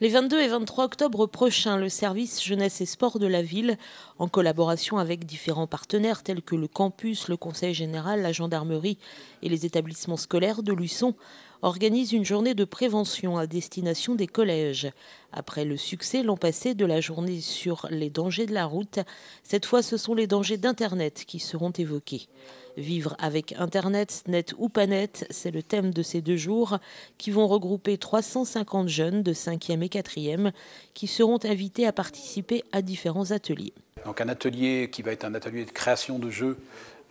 Les 22 et 23 octobre prochains, le service jeunesse et sport de la ville, en collaboration avec différents partenaires tels que le campus, le conseil général, la gendarmerie et les établissements scolaires de Luçon, organise une journée de prévention à destination des collèges. Après le succès l'an passé de la journée sur les dangers de la route, cette fois ce sont les dangers d'Internet qui seront évoqués. Vivre avec Internet, net ou pas net, c'est le thème de ces 2 jours qui vont regrouper 350 jeunes de 5e et 4e qui seront invités à participer à différents ateliers. Donc un atelier qui va être un atelier de création de jeux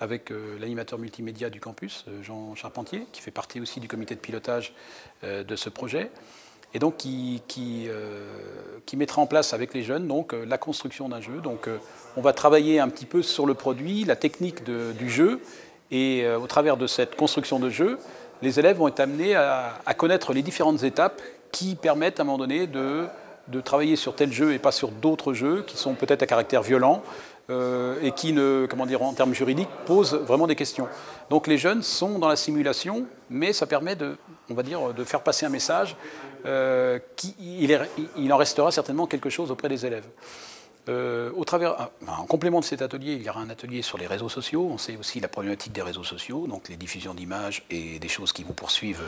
avec l'animateur multimédia du campus, Jean Charpentier, qui fait partie aussi du comité de pilotage de ce projet, et donc qui mettra en place avec les jeunes donc, la construction d'un jeu. Donc on va travailler un petit peu sur le produit, la technique du jeu, et au travers de cette construction de jeu, les élèves vont être amenés à connaître les différentes étapes qui permettent à un moment donné de travailler sur tel jeu et pas sur d'autres jeux qui sont peut-être à caractère violent et qui, comment dire, en termes juridiques, posent vraiment des questions. Donc les jeunes sont dans la simulation, mais ça permet on va dire, de faire passer un message. Il en restera certainement quelque chose auprès des élèves. En complément de cet atelier, il y aura un atelier sur les réseaux sociaux. On sait aussi la problématique des réseaux sociaux, donc les diffusions d'images et des choses qui vous poursuivent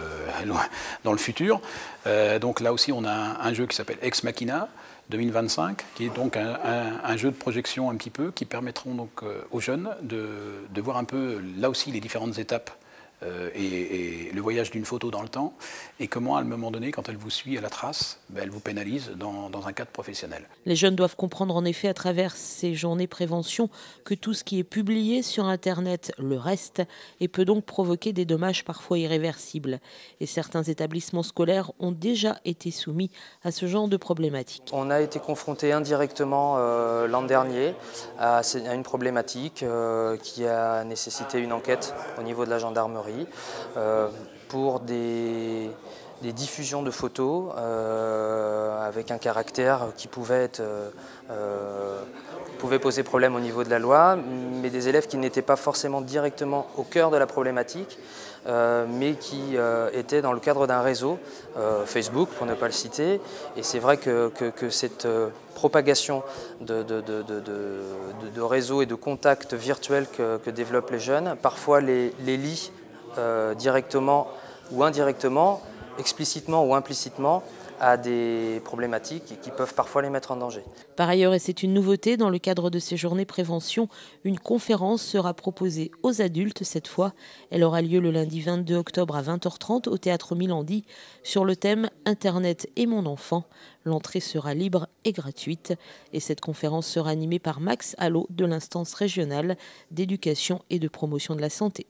dans le futur. Donc là aussi, on a un jeu qui s'appelle Ex Machina 2025, qui est donc un jeu de projection un petit peu, qui permettront donc aux jeunes de voir un peu, là aussi, les différentes étapes et le voyage d'une photo dans le temps, et comment à un moment donné, quand elle vous suit à la trace, elle vous pénalise dans un cadre professionnel. Les jeunes doivent comprendre en effet à travers ces journées prévention que tout ce qui est publié sur Internet le reste et peut donc provoquer des dommages parfois irréversibles. Et certains établissements scolaires ont déjà été soumis à ce genre de problématique. On a été confronté indirectement l'an dernier à une problématique qui a nécessité une enquête au niveau de la gendarmerie pour des diffusions de photos avec un caractère qui pouvait poser problème au niveau de la loi, mais des élèves qui n'étaient pas forcément directement au cœur de la problématique, mais qui étaient dans le cadre d'un réseau, Facebook pour ne pas le citer. Et c'est vrai que cette propagation de réseaux et de contacts virtuels que développent les jeunes, parfois les lie directement ou indirectement, explicitement ou implicitement, à des problématiques qui peuvent parfois les mettre en danger. Par ailleurs, et c'est une nouveauté, dans le cadre de ces journées prévention, une conférence sera proposée aux adultes cette fois. Elle aura lieu le lundi 22 octobre à 20h30 au Théâtre Milandi sur le thème « Internet et mon enfant ». L'entrée sera libre et gratuite et cette conférence sera animée par Max Allo de l'instance régionale d'éducation et de promotion de la santé.